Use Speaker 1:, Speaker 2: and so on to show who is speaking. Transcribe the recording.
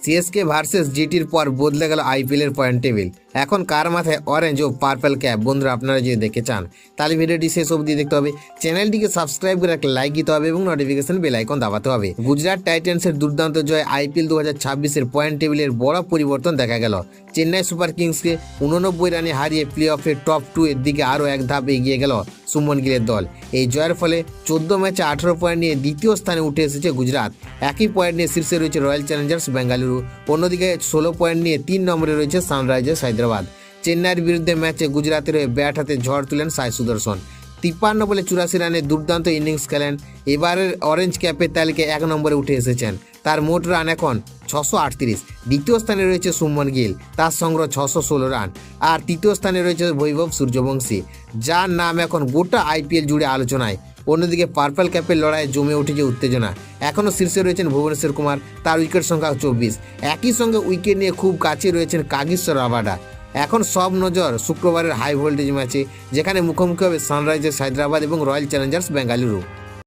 Speaker 1: CSK versus জিটির পর বদলে গেল আইপিএলের পয়েন্ট টেবিল। এখন কার মাথায় অরেঞ্জ ও পার্পল ক্যাপ? বন্ধুরা, আপনারা যদি দেখতে চান তাহলে ভিডিওটি শেষ অবধি দেখতে হবে। চ্যানেলটিকে সাবস্ক্রাইব করে একটা লাইক দিতে হবে এবং নোটিফিকেশন বেল আইকন দাবাতে হবে। গুজরাট টাইটান্সের দুর্দান্ত জয় আইপিএল 2026-এর পয়েন্ট টেবিলের বড় পরিবর্তন দেখা গেল। চেন্নাই সুপার কিংসকে 89 রানে হারিয়ে প্লে অফের টপ 2 এর দিকে আরও এক ধাপ এগিয়ে গেল সুমন গিলের দল। এই জয়ের ফলে 14 ম্যাচে 18 পয়েন্ট নিয়ে দ্বিতীয় স্থানে উঠে এসেছে গুজরাট। একই পয়েন্ট নিয়ে শীর্ষে রয়েছে রয়্যাল চ্যালেঞ্জার্স বেঙ্গালুরু। অন্যদিকে 16 পয়েন্ট নিয়ে 3 নম্বরে রয়েছে সানরাইজার্স হায়দ্রাবাদ। চেন্নাইয়ের বিরুদ্ধে ম্যাচে গুজরাতের হয়ে ব্যাট হাতে ঝড় তুলেন সাই সুদর্শন। 53 বলে 84 রানের দুর্দান্ত ইনিংস খেলেন। এবারের অরেঞ্জ ক্যাপের তালিকায় 1 নম্বরে উঠে এসেছেন। তার মোট রান এখন 638। দ্বিতীয় স্থানে রয়েছে সুমন গিল, তার সংগ্রহ 616 রান। আর তৃতীয় স্থানে রয়েছে বৈভব সূর্যবংশী, যার নাম এখন গোটা আইপিএল জুড়ে আলোচনায়। অন্যদিকে পার্পল ক্যাপের লড়াইয়ে জমে উঠেছে উত্তেজনা। এখনও শীর্ষে রয়েছেন ভুবনেশ্বর কুমার, তার উইকেট সংখ্যা 24। একই সঙ্গে উইকেট নিয়ে খুব কাছে রয়েছেন কাগিশ্বর রাবাডা। এখন সব নজর শুক্রবারের হাই ভোল্টেজ ম্যাচে, যেখানে মুখোমুখি হবে সানরাইজার্স হায়দ্রাবাদ এবং রয়্যাল চ্যালেঞ্জার্স বেঙ্গালুরু।